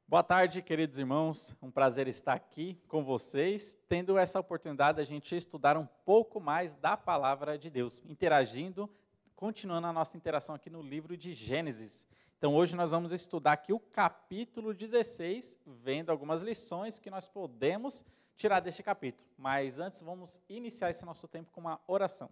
Boa tarde, queridos irmãos. Um prazer estar aqui com vocês, tendo essa oportunidade de a gente estudar um pouco mais da palavra de Deus, interagindo, continuando a nossa interação aqui no livro de Gênesis. Então, hoje nós vamos estudar aqui o capítulo 16, vendo algumas lições que nós podemos tirar deste capítulo. Mas antes, vamos iniciar esse nosso tempo com uma oração.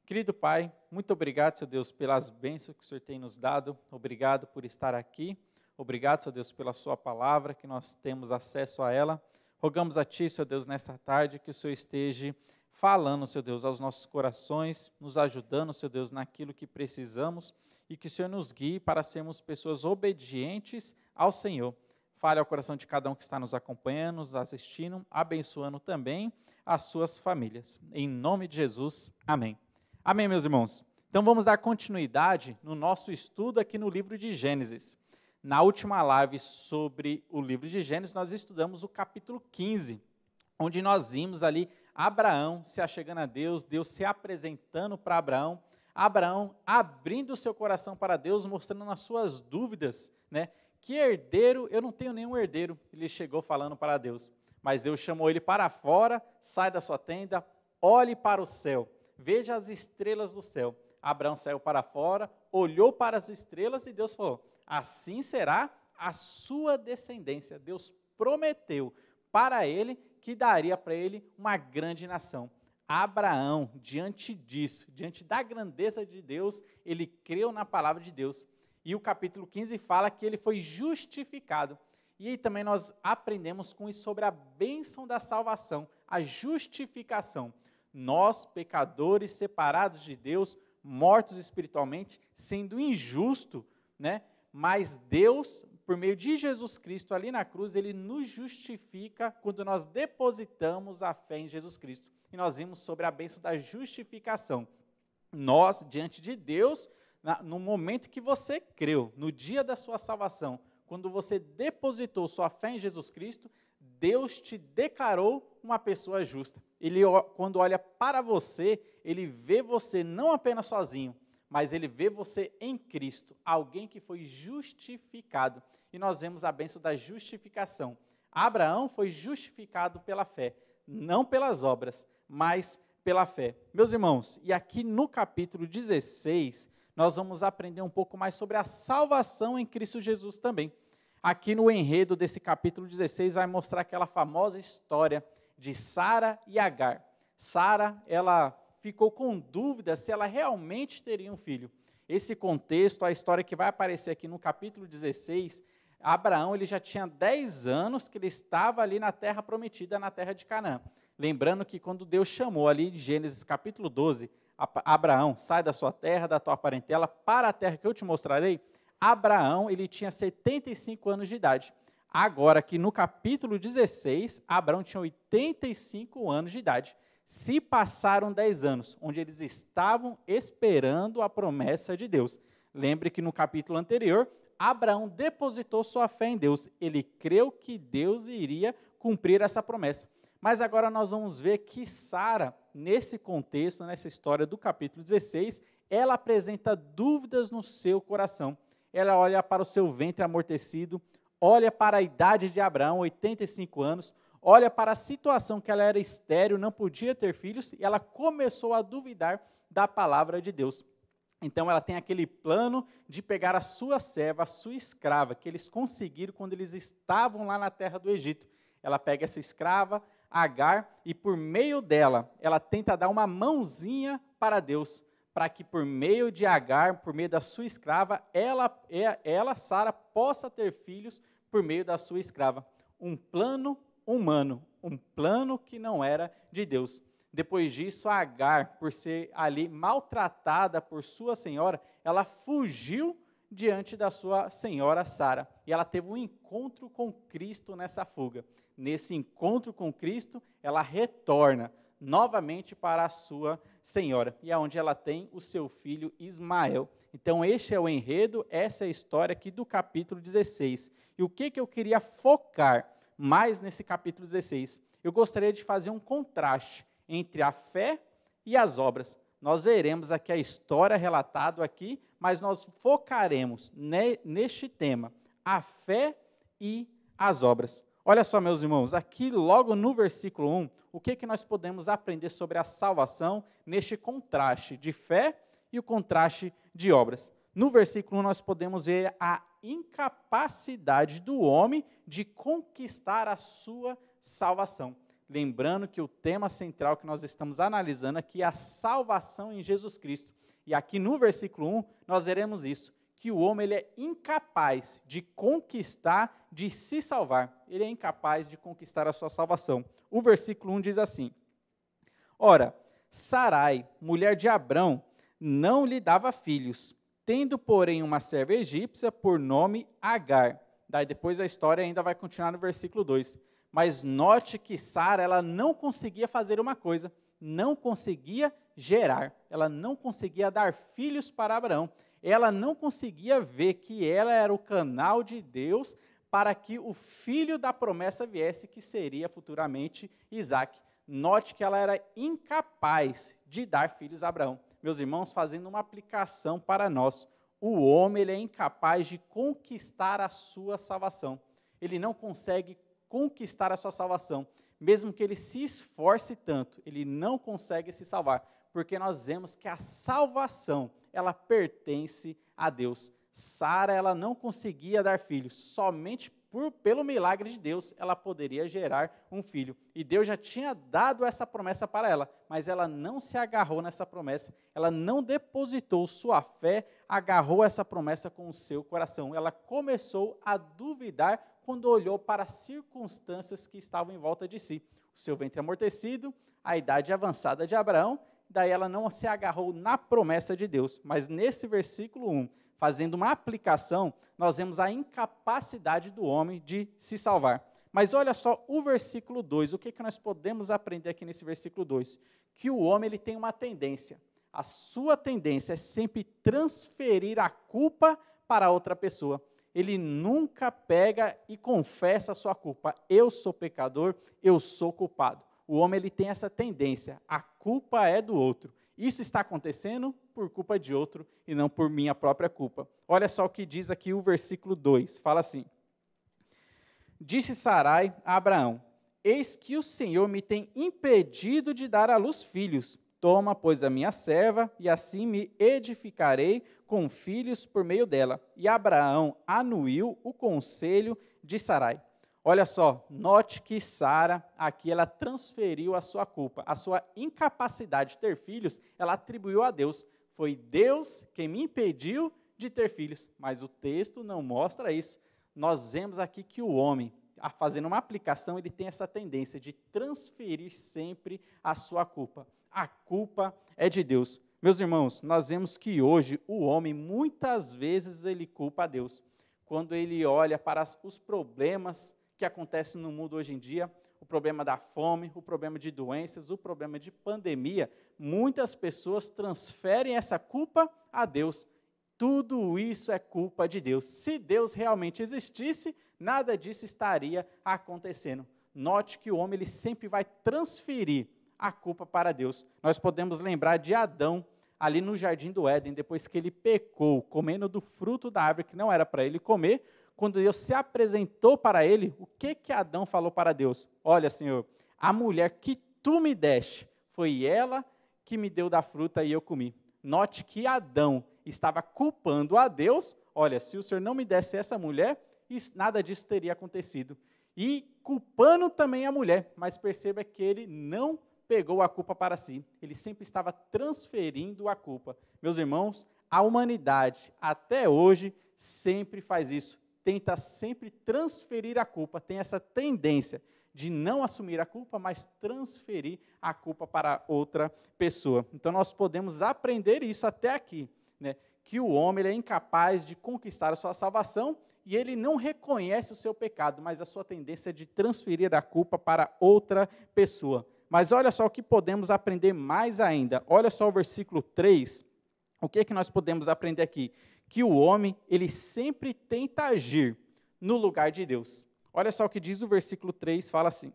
Querido Pai, muito obrigado, Senhor Deus, pelas bênçãos que o Senhor tem nos dado. Obrigado por estar aqui. Obrigado, Senhor Deus, pela sua palavra, que nós temos acesso a ela. Rogamos a Ti, Senhor Deus, nessa tarde, que o Senhor esteja falando, Senhor Deus, aos nossos corações, nos ajudando, Senhor Deus, naquilo que precisamos, e que o Senhor nos guie para sermos pessoas obedientes ao Senhor. Fale ao coração de cada um que está nos acompanhando, nos assistindo, abençoando também as suas famílias. Em nome de Jesus, amém. Amém, meus irmãos. Então vamos dar continuidade no nosso estudo aqui no livro de Gênesis. Na última live sobre o livro de Gênesis, nós estudamos o capítulo 15, onde nós vimos ali Abraão se achegando a Deus, Deus se apresentando para Abraão, Abraão abrindo o seu coração para Deus, mostrando as suas dúvidas, né? Que herdeiro, eu não tenho nenhum herdeiro, ele chegou falando para Deus, mas Deus chamou ele para fora, sai da sua tenda, olhe para o céu, veja as estrelas do céu. Abraão saiu para fora, olhou para as estrelas e Deus falou: assim será a sua descendência. Deus prometeu para ele que daria para ele uma grande nação. Abraão, diante disso, diante da grandeza de Deus, ele creu na palavra de Deus. E o capítulo 15 fala que ele foi justificado. E aí também nós aprendemos com isso sobre a bênção da salvação, a justificação. Nós, pecadores, separados de Deus, mortos espiritualmente, sendo injusto, né? Mas Deus, por meio de Jesus Cristo ali na cruz, Ele nos justifica quando nós depositamos a fé em Jesus Cristo. E nós vimos sobre a bênção da justificação. Nós, diante de Deus, no momento que você creu, no dia da sua salvação, quando você depositou sua fé em Jesus Cristo, Deus te declarou uma pessoa justa. Ele, quando olha para você, Ele vê você não apenas sozinho, mas ele vê você em Cristo, alguém que foi justificado. E nós vemos a bênção da justificação. Abraão foi justificado pela fé, não pelas obras, mas pela fé. Meus irmãos, e aqui no capítulo 16, nós vamos aprender um pouco mais sobre a salvação em Cristo Jesus também. Aqui no enredo desse capítulo 16 vai mostrar aquela famosa história de Sara e Agar. Sara, ela ficou com dúvida se ela realmente teria um filho. Esse contexto, a história que vai aparecer aqui no capítulo 16, Abraão ele já tinha 10 anos que ele estava ali na terra prometida, na terra de Canaã. Lembrando que quando Deus chamou ali em Gênesis capítulo 12, Abraão, sai da sua terra, da tua parentela, para a terra que eu te mostrarei, Abraão ele tinha 75 anos de idade. Agora, aqui no capítulo 16, Abraão tinha 85 anos de idade. Se passaram 10 anos, onde eles estavam esperando a promessa de Deus. Lembre que no capítulo anterior, Abraão depositou sua fé em Deus. Ele creu que Deus iria cumprir essa promessa. Mas agora nós vamos ver que Sara, nesse contexto, nessa história do capítulo 16, ela apresenta dúvidas no seu coração. Ela olha para o seu ventre amortecido, olha para a idade de Abraão, 85 anos, olha para a situação que ela era estéril, não podia ter filhos, e ela começou a duvidar da palavra de Deus. Então ela tem aquele plano de pegar a sua serva, a sua escrava, que eles conseguiram quando eles estavam lá na terra do Egito. Ela pega essa escrava, Agar, e por meio dela, ela tenta dar uma mãozinha para Deus, para que por meio de Agar, por meio da sua escrava, ela Sara, possa ter filhos por meio da sua escrava. Um plano humano, um plano que não era de Deus. Depois disso, Agar, por ser ali maltratada por sua senhora, ela fugiu diante da sua senhora Sara. E ela teve um encontro com Cristo nessa fuga. Nesse encontro com Cristo, ela retorna novamente para a sua senhora. E é onde ela tem o seu filho Ismael. Então, este é o enredo, essa é a história aqui do capítulo 16. E o que eu queria focar mais nesse capítulo 16. Eu gostaria de fazer um contraste entre a fé e as obras. Nós veremos aqui a história relatada aqui, mas nós focaremos neste tema, a fé e as obras. Olha só, meus irmãos, aqui logo no versículo 1, o que nós podemos aprender sobre a salvação neste contraste de fé e o contraste de obras? No versículo 1 nós podemos ver a incapacidade do homem de conquistar a sua salvação. Lembrando que o tema central que nós estamos analisando aqui é a salvação em Jesus Cristo. E aqui no versículo 1 nós veremos isso, que o homem ele é incapaz de conquistar, de se salvar. Ele é incapaz de conquistar a sua salvação. O versículo 1 diz assim: Ora, Sarai, mulher de Abrão, não lhe dava filhos, tendo, porém, uma serva egípcia por nome Agar. Daí depois a história ainda vai continuar no versículo 2. Mas note que Sara, ela não conseguia fazer uma coisa, não conseguia gerar, ela não conseguia dar filhos para Abraão. Ela não conseguia ver que ela era o canal de Deus para que o filho da promessa viesse, que seria futuramente Isaque. Note que ela era incapaz de dar filhos a Abraão. Meus irmãos, fazendo uma aplicação para nós, o homem ele é incapaz de conquistar a sua salvação. Ele não consegue conquistar a sua salvação. Mesmo que ele se esforce tanto, ele não consegue se salvar, porque nós vemos que a salvação, ela pertence a Deus. Sara, ela não conseguia dar filhos, somente pelo milagre de Deus, ela poderia gerar um filho. E Deus já tinha dado essa promessa para ela, mas ela não se agarrou nessa promessa, ela não depositou sua fé, agarrou essa promessa com o seu coração. Ela começou a duvidar quando olhou para as circunstâncias que estavam em volta de si. O seu ventre amortecido, a idade avançada de Abraão, daí ela não se agarrou na promessa de Deus. Mas nesse versículo 1, fazendo uma aplicação, nós vemos a incapacidade do homem de se salvar. Mas olha só o versículo 2, o que nós podemos aprender aqui nesse versículo 2? Que o homem ele tem uma tendência, a sua tendência é sempre transferir a culpa para outra pessoa. Ele nunca pega e confessa a sua culpa. Eu sou pecador, eu sou culpado. O homem ele tem essa tendência, a culpa é do outro. Isso está acontecendo por culpa de outro e não por minha própria culpa. Olha só o que diz aqui o versículo 2, fala assim: Disse Sarai a Abraão: Eis que o Senhor me tem impedido de dar à luz filhos. Toma, pois, a minha serva, e assim me edificarei com filhos por meio dela. E Abraão anuiu o conselho de Sarai. Olha só, note que Sara, aqui, ela transferiu a sua culpa, a sua incapacidade de ter filhos, ela atribuiu a Deus. Foi Deus quem me impediu de ter filhos, mas o texto não mostra isso. Nós vemos aqui que o homem, fazendo uma aplicação, ele tem essa tendência de transferir sempre a sua culpa. A culpa é de Deus. Meus irmãos, nós vemos que hoje o homem, muitas vezes, ele culpa a Deus. Quando ele olha para os problemas que acontecem no mundo hoje em dia, o problema da fome, o problema de doenças, o problema de pandemia, muitas pessoas transferem essa culpa a Deus. Tudo isso é culpa de Deus. Se Deus realmente existisse, nada disso estaria acontecendo. Note que o homem ele sempre vai transferir a culpa para Deus. Nós podemos lembrar de Adão, ali no jardim do Éden, depois que ele pecou, comendo do fruto da árvore que não era para ele comer, quando Deus se apresentou para ele, o que Adão falou para Deus? Olha, Senhor, a mulher que tu me deste, foi ela que me deu da fruta e eu comi. Note que Adão estava culpando a Deus, olha, se o Senhor não me desse essa mulher, nada disso teria acontecido. E culpando também a mulher, mas perceba que ele não pegou a culpa para si, ele sempre estava transferindo a culpa. Meus irmãos, a humanidade até hoje sempre faz isso, tenta sempre transferir a culpa, tem essa tendência de não assumir a culpa, mas transferir a culpa para outra pessoa. Então nós podemos aprender isso até aqui, né? Que o homem ele é incapaz de conquistar a sua salvação e ele não reconhece o seu pecado, mas a sua tendência é de transferir a culpa para outra pessoa. Mas olha só o que podemos aprender mais ainda. Olha só o versículo 3. O que nós podemos aprender aqui? Que o homem, ele sempre tenta agir no lugar de Deus. Olha só o que diz o versículo 3, fala assim: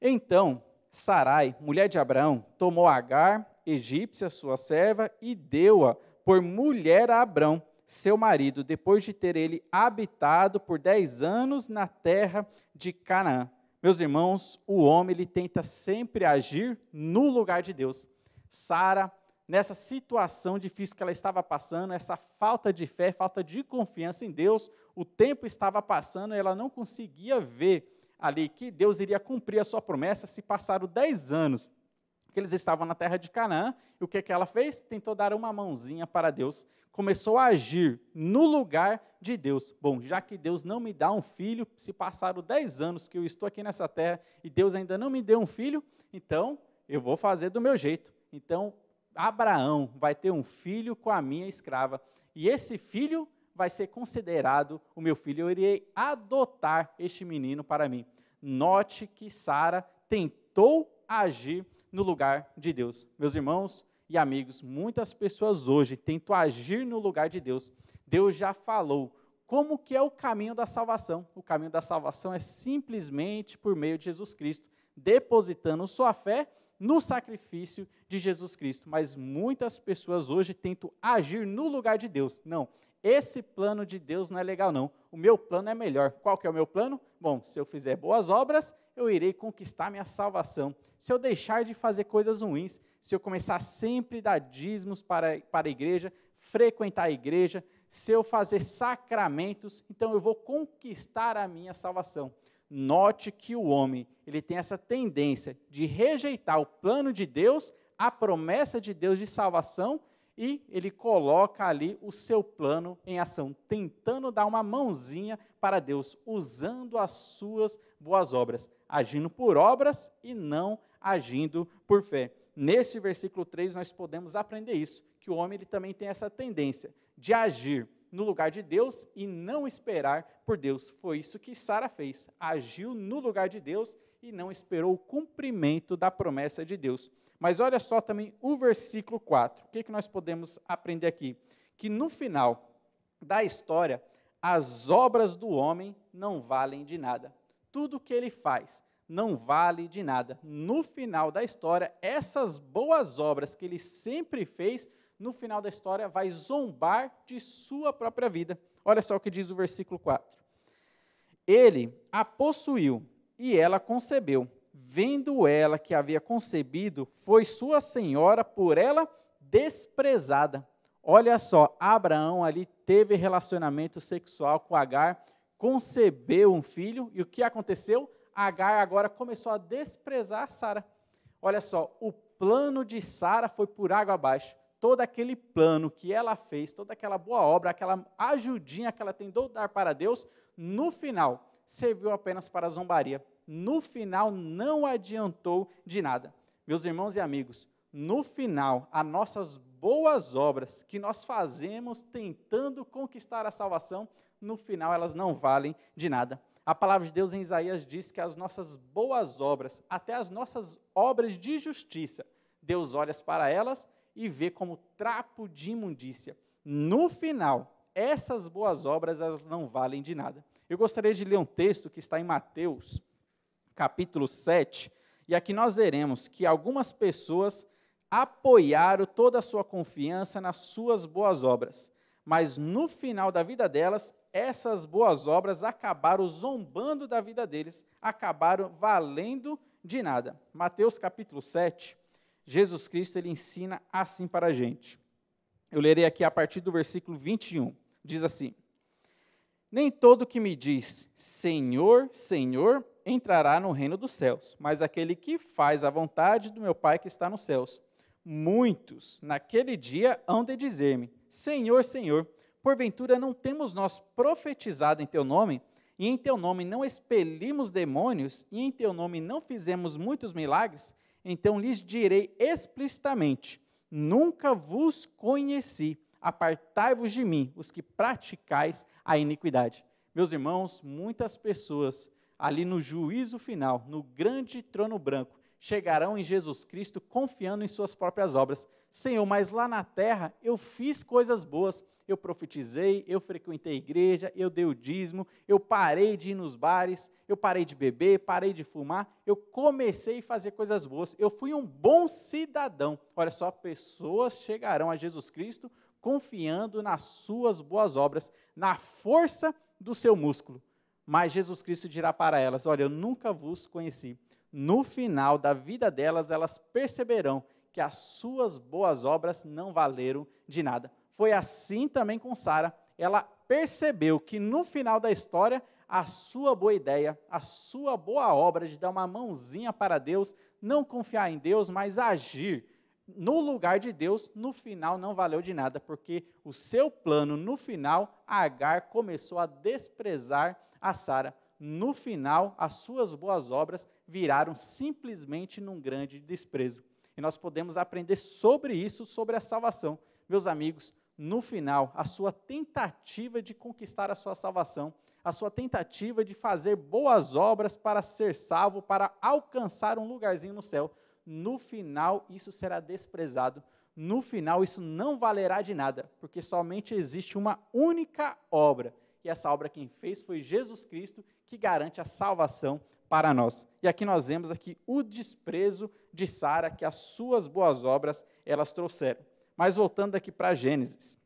Então, Sarai, mulher de Abraão, tomou Agar, egípcia, sua serva, e deu-a por mulher a Abrão, seu marido, depois de ter ele habitado por 10 anos na terra de Canaã. Meus irmãos, o homem ele tenta sempre agir no lugar de Deus. Sara, nessa situação difícil que ela estava passando, essa falta de fé, falta de confiança em Deus, o tempo estava passando e ela não conseguia ver ali que Deus iria cumprir a sua promessa. Se passaram 10 anos que eles estavam na terra de Canaã, e o que ela fez? Tentou dar uma mãozinha para Deus, começou a agir no lugar de Deus. Bom, já que Deus não me dá um filho, se passaram 10 anos que eu estou aqui nessa terra e Deus ainda não me deu um filho, então eu vou fazer do meu jeito. Então, Abraão vai ter um filho com a minha escrava, e esse filho vai ser considerado o meu filho, eu irei adotar este menino para mim. Note que Sara tentou agir no lugar de Deus. Meus irmãos e amigos, muitas pessoas hoje tentam agir no lugar de Deus. Deus já falou como que é o caminho da salvação. O caminho da salvação é simplesmente por meio de Jesus Cristo, depositando sua fé no sacrifício de Jesus Cristo. Mas muitas pessoas hoje tentam agir no lugar de Deus. Não, esse plano de Deus não é legal não. O meu plano é melhor. Qual que é o meu plano? Bom, se eu fizer boas obras, eu irei conquistar minha salvação. Se eu deixar de fazer coisas ruins, se eu começar sempre a dar dízimos para a igreja, frequentar a igreja, se eu fazer sacramentos, então eu vou conquistar a minha salvação. Note que o homem, ele tem essa tendência de rejeitar o plano de Deus, a promessa de Deus de salvação, e ele coloca ali o seu plano em ação, tentando dar uma mãozinha para Deus, usando as suas boas obras, agindo por obras e não agindo por fé. Neste versículo 3 nós podemos aprender isso, que o homem ele também tem essa tendência de agir no lugar de Deus e não esperar por Deus. Foi isso que Sara fez, agiu no lugar de Deus e não esperou o cumprimento da promessa de Deus. Mas olha só também o versículo 4, o que nós podemos aprender aqui? Que no final da história, as obras do homem não valem de nada. Tudo que ele faz não vale de nada. No final da história, essas boas obras que ele sempre fez, no final da história vai zombar de sua própria vida. Olha só o que diz o versículo 4. Ele a possuiu e ela concebeu. Vendo ela que havia concebido, foi sua senhora por ela desprezada. Olha só, Abraão ali teve relacionamento sexual com Agar, concebeu um filho, e o que aconteceu? Agar agora começou a desprezar Sara. Olha só, o plano de Sara foi por água abaixo. Todo aquele plano que ela fez, toda aquela boa obra, aquela ajudinha que ela tentou dar para Deus, no final, serviu apenas para zombaria. No final, não adiantou de nada. Meus irmãos e amigos, no final, as nossas boas obras que nós fazemos tentando conquistar a salvação, no final elas não valem de nada. A palavra de Deus em Isaías diz que as nossas boas obras, até as nossas obras de justiça, Deus olha para elas e vê como trapo de imundícia. No final, essas boas obras elas não valem de nada. Eu gostaria de ler um texto que está em Mateus, capítulo 7, e aqui nós veremos que algumas pessoas apoiaram toda a sua confiança nas suas boas obras, mas no final da vida delas, essas boas obras acabaram zombando da vida deles, acabaram valendo de nada. Mateus capítulo 7, Jesus Cristo ele ensina assim para a gente. Eu lerei aqui a partir do versículo 21, diz assim: nem todo que me diz, Senhor, Senhor, entrará no reino dos céus, mas aquele que faz a vontade do meu Pai que está nos céus. Muitos, naquele dia, hão de dizer-me, Senhor, Senhor, porventura não temos nós profetizado em teu nome, e em teu nome não expelimos demônios, e em teu nome não fizemos muitos milagres? Então lhes direi explicitamente, nunca vos conheci. Apartai-vos de mim, os que praticais a iniquidade. Meus irmãos, muitas pessoas ali no juízo final, no grande trono branco, chegarão em Jesus Cristo confiando em suas próprias obras. Senhor, mas lá na terra eu fiz coisas boas, eu profetizei, eu frequentei a igreja, eu dei o dízimo, eu parei de ir nos bares, eu parei de beber, parei de fumar, eu comecei a fazer coisas boas, eu fui um bom cidadão. Olha só, pessoas chegarão a Jesus Cristo confiando nas suas boas obras, na força do seu músculo. Mas Jesus Cristo dirá para elas: olha, eu nunca vos conheci. No final da vida delas, elas perceberão que as suas boas obras não valeram de nada. Foi assim também com Sara. Ela percebeu que no final da história, a sua boa ideia, a sua boa obra de dar uma mãozinha para Deus, não confiar em Deus, mas agir no lugar de Deus, no final não valeu de nada, porque o seu plano, no final, Agar começou a desprezar a Sara. No final, as suas boas obras viraram simplesmente num grande desprezo. E nós podemos aprender sobre isso, sobre a salvação. Meus amigos, no final, a sua tentativa de conquistar a sua salvação, a sua tentativa de fazer boas obras para ser salvo, para alcançar um lugarzinho no céu, no final isso será desprezado. No final isso não valerá de nada, porque somente existe uma única obra, e essa obra quem fez foi Jesus Cristo, que garante a salvação para nós. E aqui nós vemos aqui o desprezo de Sara, que as suas boas obras elas trouxeram. Mas voltando aqui para Gênesis,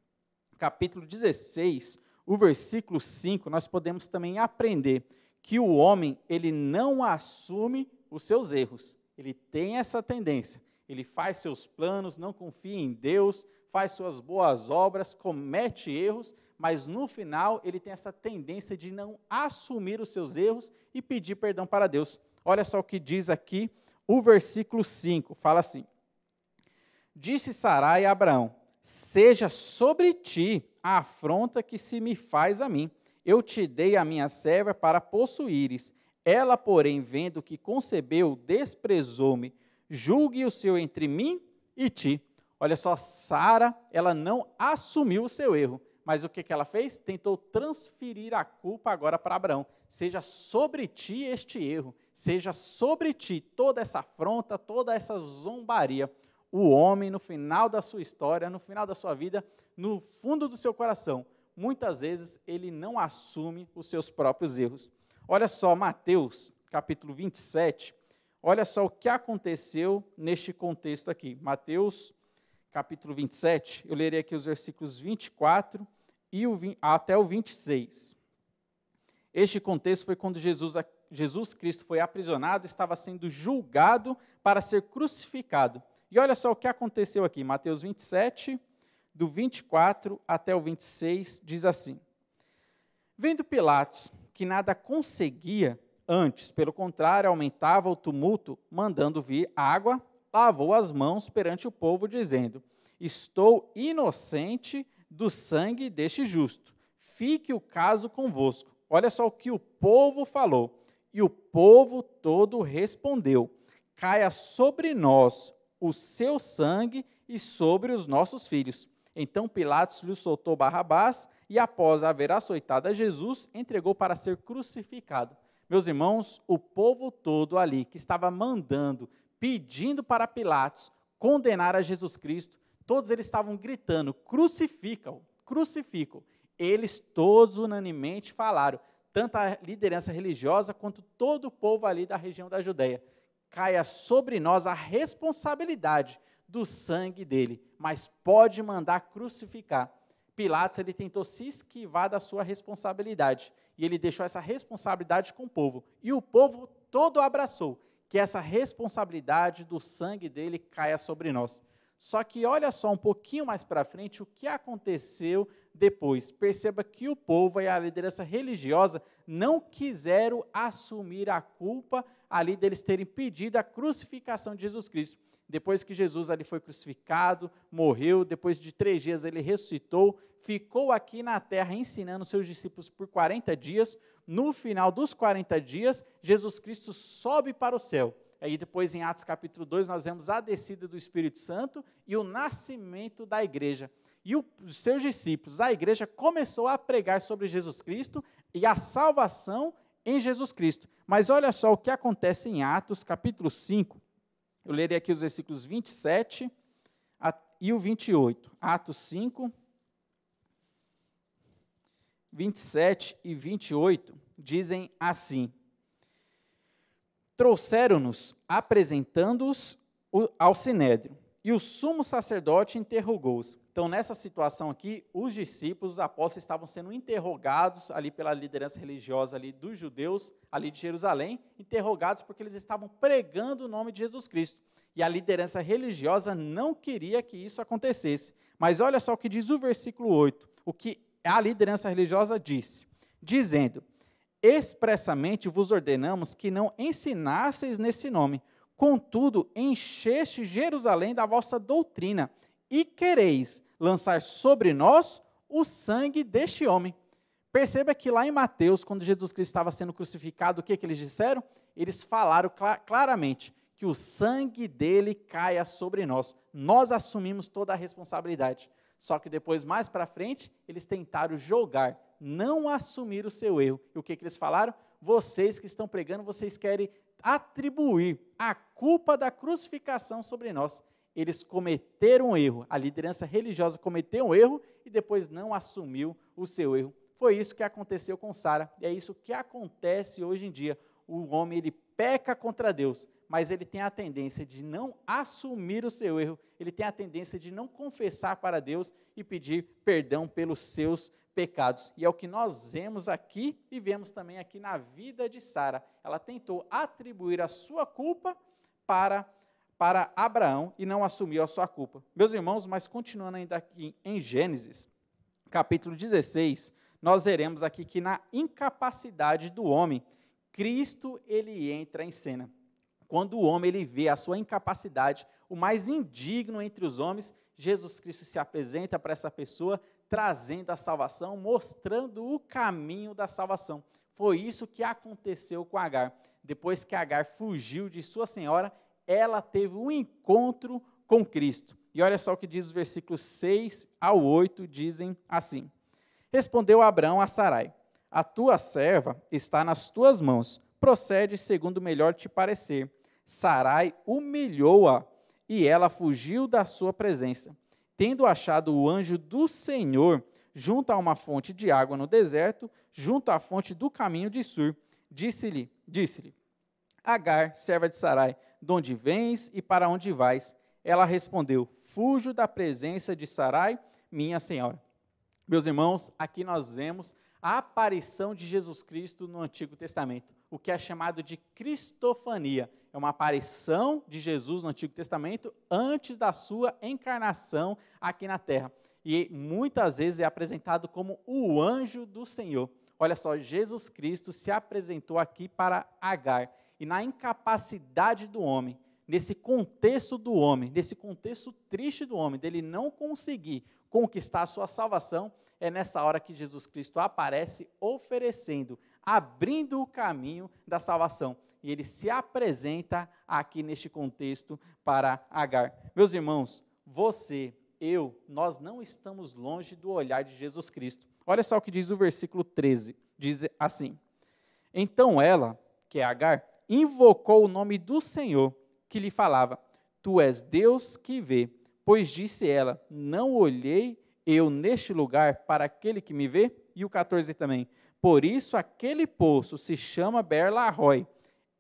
capítulo 16, o versículo 5, nós podemos também aprender que o homem, ele não assume os seus erros. Ele tem essa tendência, ele faz seus planos, não confia em Deus, faz suas boas obras, comete erros, mas no final ele tem essa tendência de não assumir os seus erros e pedir perdão para Deus. Olha só o que diz aqui o versículo 5, fala assim: disse Sarai a Abraão: seja sobre ti a afronta que se me faz a mim. Eu te dei a minha serva para possuíres. Ela, porém, vendo que concebeu, desprezou-me. Julgue o seu entre mim e ti. Olha só, Sara, ela não assumiu o seu erro. Mas o que ela fez? Tentou transferir a culpa agora para Abraão. Seja sobre ti este erro. Seja sobre ti toda essa afronta, toda essa zombaria. O homem, no final da sua história, no final da sua vida, no fundo do seu coração, muitas vezes ele não assume os seus próprios erros. Olha só, Mateus, capítulo 27, olha só o que aconteceu neste contexto aqui. Mateus, capítulo 27, eu lerei aqui os versículos 24 até o 26. Este contexto foi quando Jesus Cristo foi aprisionado, estava sendo julgado para ser crucificado. E olha só o que aconteceu aqui, Mateus 27, do 24 até o 26, diz assim: vendo Pilatos que nada conseguia, antes, pelo contrário, aumentava o tumulto, mandando vir água, lavou as mãos perante o povo, dizendo: estou inocente do sangue deste justo, fique o caso convosco. Olha só o que o povo falou. E o povo todo respondeu: caia sobre nós o seu sangue e sobre os nossos filhos. Então Pilatos lhe soltou Barrabás e, após haver açoitado a Jesus, entregou para ser crucificado. Meus irmãos, o povo todo ali, que estava mandando, pedindo para Pilatos condenar a Jesus Cristo, todos eles estavam gritando: crucificam, crucificam. Eles todos unanimemente falaram, tanto a liderança religiosa quanto todo o povo ali da região da Judéia: caia sobre nós a responsabilidade do sangue dele, mas pode mandar crucificar. Pilatos, ele tentou se esquivar da sua responsabilidade, e ele deixou essa responsabilidade com o povo, e o povo todo abraçou, que essa responsabilidade do sangue dele caia sobre nós. Só que olha só um pouquinho mais para frente o que aconteceu depois. Perceba que o povo e a liderança religiosa não quiseram assumir a culpa ali deles terem pedido a crucificação de Jesus Cristo. Depois que Jesus ali foi crucificado, morreu, depois de 3 dias ele ressuscitou, ficou aqui na terra ensinando seus discípulos por 40 dias. No final dos 40 dias, Jesus Cristo sobe para o céu. Aí depois em Atos capítulo 2 nós vemos a descida do Espírito Santo e o nascimento da igreja. E os seus discípulos, a igreja, começou a pregar sobre Jesus Cristo e a salvação em Jesus Cristo. Mas olha só o que acontece em Atos capítulo 5. Eu lerei aqui os versículos 27 e o 28. Atos 5, 27 e 28 dizem assim: trouxeram-nos, apresentando-os ao Sinédrio, E o sumo sacerdote interrogou-os. Então, nessa situação aqui, os discípulos, os apóstolos, estavam sendo interrogados ali pela liderança religiosa ali dos judeus, ali de Jerusalém, interrogados porque eles estavam pregando o nome de Jesus Cristo. E a liderança religiosa não queria que isso acontecesse. Mas olha só o que diz o versículo 8, o que a liderança religiosa disse, dizendo: expressamente vos ordenamos que não ensinasseis nesse nome, contudo, encheste Jerusalém da vossa doutrina, e quereis lançar sobre nós o sangue deste homem. Perceba que lá em Mateus, quando Jesus Cristo estava sendo crucificado, o que eles disseram? Eles falaram claramente que o sangue dele caia sobre nós. Nós assumimos toda a responsabilidade. Só que depois, mais para frente, eles tentaram jogar, não assumir o seu erro. E o que eles falaram? Vocês que estão pregando, vocês querem atribuir a culpa da crucificação sobre nós. Eles cometeram um erro, a liderança religiosa cometeu um erro e depois não assumiu o seu erro. Foi isso que aconteceu com Sara, e é isso que acontece hoje em dia. O homem, ele peca contra Deus, mas ele tem a tendência de não assumir o seu erro, ele tem a tendência de não confessar para Deus e pedir perdão pelos seus pecados. E é o que nós vemos aqui e vemos também aqui na vida de Sara. Ela tentou atribuir a sua culpa para Abraão e não assumiu a sua culpa. Meus irmãos, mas continuando ainda aqui em Gênesis, capítulo 16, nós veremos aqui que na incapacidade do homem, Cristo ele entra em cena. Quando o homem ele vê a sua incapacidade, o mais indigno entre os homens, Jesus Cristo se apresenta para essa pessoa, trazendo a salvação, mostrando o caminho da salvação. Foi isso que aconteceu com Agar. Depois que Agar fugiu de sua senhora, ela teve um encontro com Cristo. E olha só o que diz os versículos 6 ao 8, dizem assim: respondeu Abraão a Sarai: a tua serva está nas tuas mãos, procede segundo melhor te parecer. Sarai humilhou-a, e ela fugiu da sua presença. Tendo achado o anjo do Senhor junto a uma fonte de água no deserto, junto à fonte do caminho de Sur, disse-lhe, Agar, serva de Sarai, de onde vens e para onde vais? Ela respondeu: fujo da presença de Sarai, minha senhora. Meus irmãos, aqui nós vemos a aparição de Jesus Cristo no Antigo Testamento, o que é chamado de cristofania. É uma aparição de Jesus no Antigo Testamento antes da sua encarnação aqui na terra. E muitas vezes é apresentado como o anjo do Senhor. Olha só, Jesus Cristo se apresentou aqui para Agar. E na incapacidade do homem, nesse contexto do homem, nesse contexto triste do homem, dele não conseguir conquistar a sua salvação, é nessa hora que Jesus Cristo aparece oferecendo, abrindo o caminho da salvação. E ele se apresenta aqui neste contexto para Agar. Meus irmãos, você, eu, nós não estamos longe do olhar de Jesus Cristo. Olha só o que diz o versículo 13, diz assim: então ela, que é Agar, invocou o nome do Senhor, que lhe falava: tu és Deus que vê. Pois disse ela: não olhei eu neste lugar para aquele que me vê? E o 14 também: por isso aquele poço se chama Beer-lahai,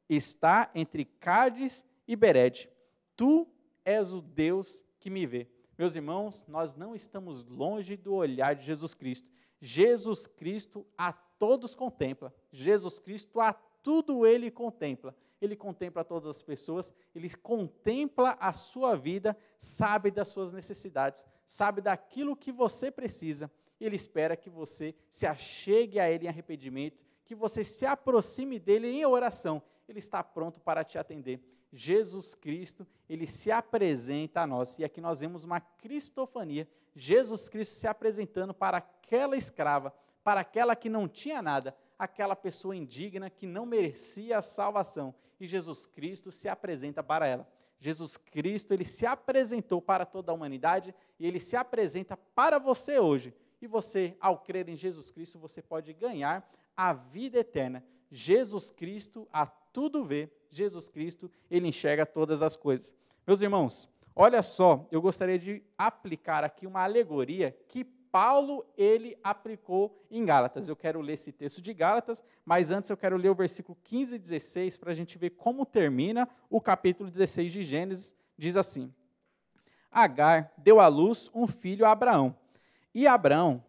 está entre Cádiz e Bered. Tu és o Deus que me vê. Meus irmãos, nós não estamos longe do olhar de Jesus Cristo. Jesus Cristo a todos contempla. Jesus Cristo a tudo ele contempla. Ele contempla todas as pessoas, ele contempla a sua vida, sabe das suas necessidades, sabe daquilo que você precisa. Ele espera que você se achegue a ele em arrependimento, que você se aproxime dele em oração. Ele está pronto para te atender. Jesus Cristo, ele se apresenta a nós. E aqui nós vemos uma cristofania. Jesus Cristo se apresentando para aquela escrava, para aquela que não tinha nada, aquela pessoa indigna que não merecia a salvação. E Jesus Cristo se apresenta para ela. Jesus Cristo, ele se apresentou para toda a humanidade e ele se apresenta para você hoje. E você, ao crer em Jesus Cristo, você pode ganhar a vida eterna. Jesus Cristo a tudo vê. Jesus Cristo, ele enxerga todas as coisas. Meus irmãos, olha só, eu gostaria de aplicar aqui uma alegoria que Paulo, ele aplicou em Gálatas. Eu quero ler esse texto de Gálatas, mas antes eu quero ler o versículo 15 e 16, para a gente ver como termina o capítulo 16 de Gênesis. Diz assim: Agar deu à luz um filho a Abraão. E Abraão,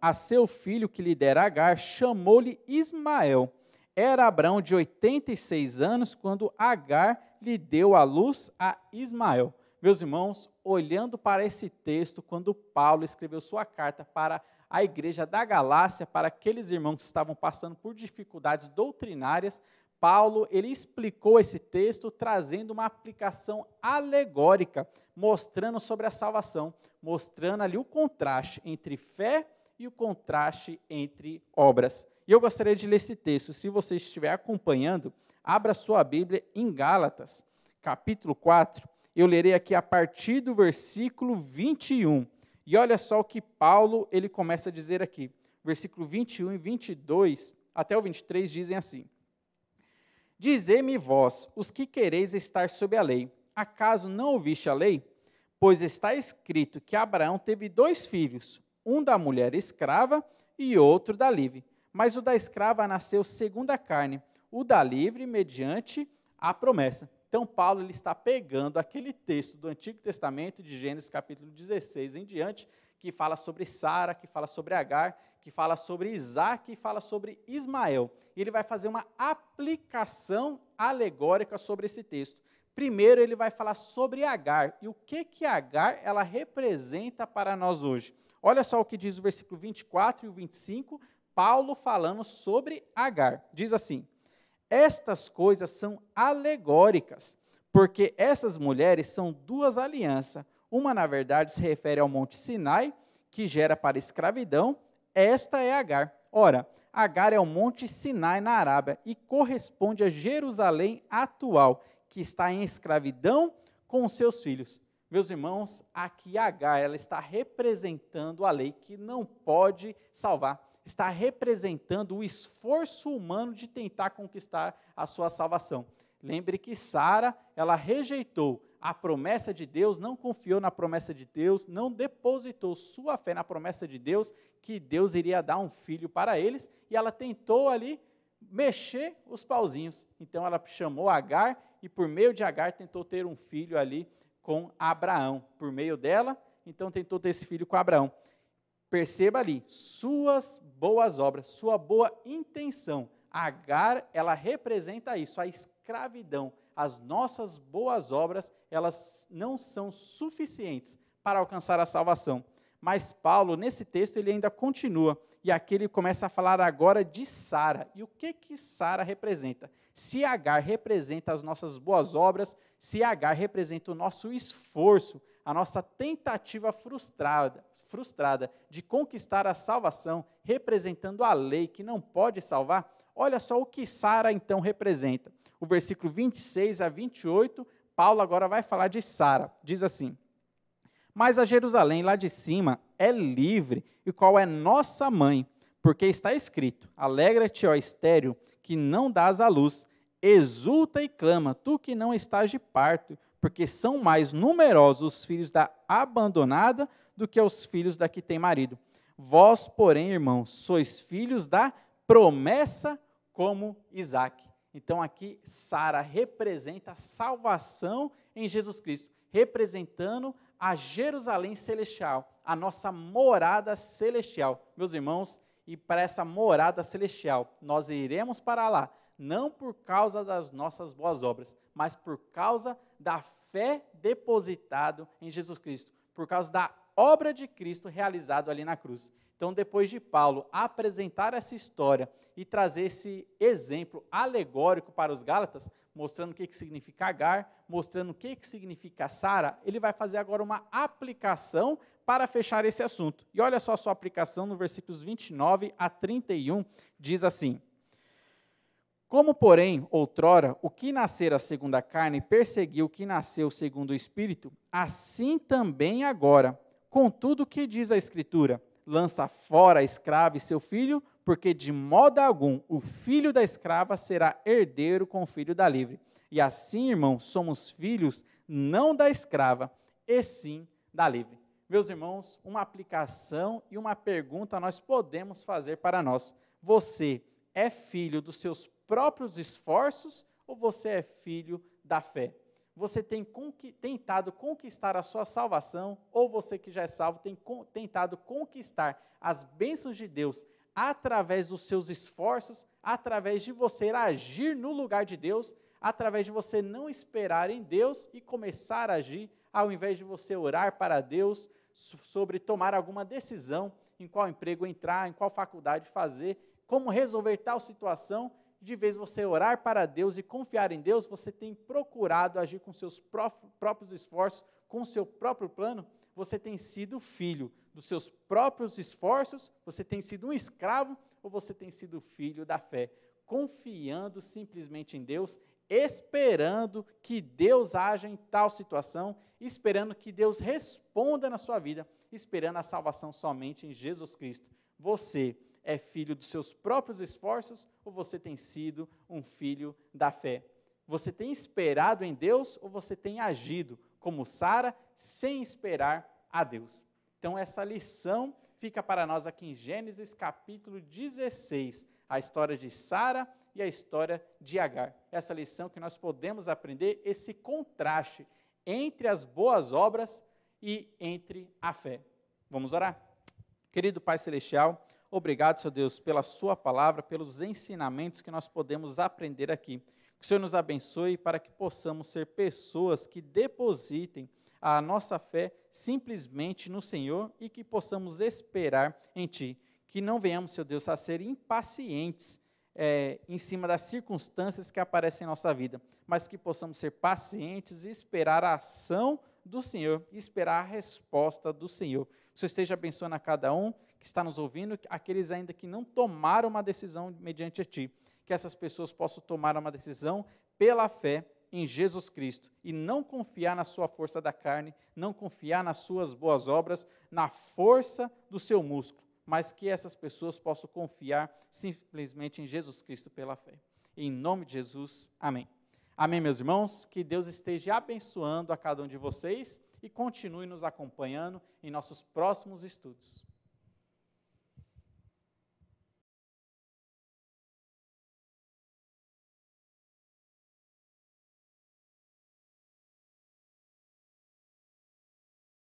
a seu filho que lhe dera Agar, chamou-lhe Ismael. Era Abraão de 86 anos quando Agar lhe deu à luz a Ismael. Meus irmãos, olhando para esse texto, quando Paulo escreveu sua carta para a igreja da Galácia, para aqueles irmãos que estavam passando por dificuldades doutrinárias, Paulo, ele explicou esse texto trazendo uma aplicação alegórica, mostrando sobre a salvação, mostrando ali o contraste entre fé e o contraste entre obras. E eu gostaria de ler esse texto. Se você estiver acompanhando, abra sua Bíblia em Gálatas, capítulo 4. Eu lerei aqui a partir do versículo 21. E olha só o que Paulo ele começa a dizer aqui. Versículo 21 e 22, até o 23, dizem assim: Dizei-me vós, os que quereis estar sob a lei, acaso não ouviste a lei? Pois está escrito que Abraão teve 2 filhos, um da mulher escrava e outro da livre. Mas o da escrava nasceu segundo a carne, o da livre mediante a promessa. Então, Paulo ele está pegando aquele texto do Antigo Testamento, de Gênesis capítulo 16 em diante, que fala sobre Sara, que fala sobre Agar, que fala sobre Isaac e fala sobre Ismael. E ele vai fazer uma aplicação alegórica sobre esse texto. Primeiro, ele vai falar sobre Agar. E o que Agar ela representa para nós hoje? Olha só o que diz o versículo 24 e o 25, Paulo falando sobre Agar. Diz assim: Estas coisas são alegóricas, porque essas mulheres são 2 alianças. Uma, na verdade, se refere ao Monte Sinai, que gera para a escravidão. Esta é Agar. Ora, Agar é o Monte Sinai na Arábia e corresponde a Jerusalém atual, que está em escravidão com os seus filhos. Meus irmãos, aqui Agar, ela está representando a lei que não pode salvar. Está representando o esforço humano de tentar conquistar a sua salvação. Lembre que Sara, ela rejeitou a promessa de Deus, não confiou na promessa de Deus, não depositou sua fé na promessa de Deus, que Deus iria dar um filho para eles, e ela tentou ali mexer os pauzinhos. Então ela chamou Agar, e por meio de Agar tentou ter um filho ali com Abraão. Por meio dela, então tentou ter esse filho com Abraão. Perceba ali, suas boas obras, sua boa intenção. Agar, ela representa isso, a escravidão. As nossas boas obras, elas não são suficientes para alcançar a salvação. Mas Paulo, nesse texto, ele ainda continua. E aqui ele começa a falar agora de Sara. E o que Sara representa? Se Agar representa as nossas boas obras, se Agar representa o nosso esforço, a nossa tentativa frustrada de conquistar a salvação, representando a lei que não pode salvar, olha só o que Sara então representa. O versículo 26 a 28, Paulo agora vai falar de Sara. Diz assim: Mas a Jerusalém lá de cima é livre, e qual é nossa mãe, porque está escrito: Alegra-te, ó estéril, que não dás à luz, exulta e clama, tu que não estás de parto, porque são mais numerosos os filhos da abandonada do que os filhos da que tem marido. Vós, porém, irmãos, sois filhos da promessa como Isaque. Então aqui Sara representa a salvação em Jesus Cristo, representando a Jerusalém celestial, a nossa morada celestial. Meus irmãos, e para essa morada celestial, nós iremos para lá, não por causa das nossas boas obras, mas por causa da fé depositada em Jesus Cristo, por causa da obra de Cristo realizada ali na cruz. Então, depois de Paulo apresentar essa história e trazer esse exemplo alegórico para os Gálatas, mostrando o que significa Agar, mostrando o que significa Sara, ele vai fazer agora uma aplicação para fechar esse assunto. E olha só a sua aplicação no versículos 29 a 31, diz assim: Como, porém, outrora, o que nascera segundo a carne perseguiu o que nasceu segundo o Espírito, assim também agora. Contudo, o que diz a Escritura? Lança fora a escrava e seu filho, porque de modo algum o filho da escrava será herdeiro com o filho da livre. E assim, irmãos, somos filhos não da escrava, e sim da livre. Meus irmãos, uma aplicação e uma pergunta nós podemos fazer para nós. Você é filho dos seus próprios esforços ou você é filho da fé? você tem tentado conquistar a sua salvação, ou você que já é salvo tem tentado conquistar as bênçãos de Deus através dos seus esforços, através de você agir no lugar de Deus, através de você não esperar em Deus e começar a agir, ao invés de você orar para Deus sobre tomar alguma decisão, em qual emprego entrar, em qual faculdade fazer, como resolver tal situação, de vez você orar para Deus e confiar em Deus, você tem procurado agir com seus próprios esforços, com o seu próprio plano, você tem sido filho dos seus próprios esforços, você tem sido um escravo, ou você tem sido filho da fé, confiando simplesmente em Deus, esperando que Deus haja em tal situação, esperando que Deus responda na sua vida, esperando a salvação somente em Jesus Cristo. Você é filho dos seus próprios esforços ou você tem sido um filho da fé? Você tem esperado em Deus ou você tem agido como Sara, sem esperar a Deus? Então essa lição fica para nós aqui em Gênesis capítulo 16, a história de Sara e a história de Agar. Essa lição que nós podemos aprender, esse contraste entre as boas obras e entre a fé. Vamos orar? Querido Pai Celestial, obrigado, Senhor Deus, pela sua palavra, pelos ensinamentos que nós podemos aprender aqui. Que o Senhor nos abençoe para que possamos ser pessoas que depositem a nossa fé simplesmente no Senhor e que possamos esperar em Ti. Que não venhamos, Senhor Deus, a ser impacientes em cima das circunstâncias que aparecem em nossa vida, mas que possamos ser pacientes e esperar a ação do Senhor, e esperar a resposta do Senhor. Que o Senhor esteja abençoando a cada um que está nos ouvindo, aqueles ainda que não tomaram uma decisão mediante a Ti, que essas pessoas possam tomar uma decisão pela fé em Jesus Cristo, e não confiar na sua força da carne, não confiar nas suas boas obras, na força do seu músculo, mas que essas pessoas possam confiar simplesmente em Jesus Cristo pela fé. Em nome de Jesus, amém. Amém, meus irmãos, que Deus esteja abençoando a cada um de vocês e continue nos acompanhando em nossos próximos estudos.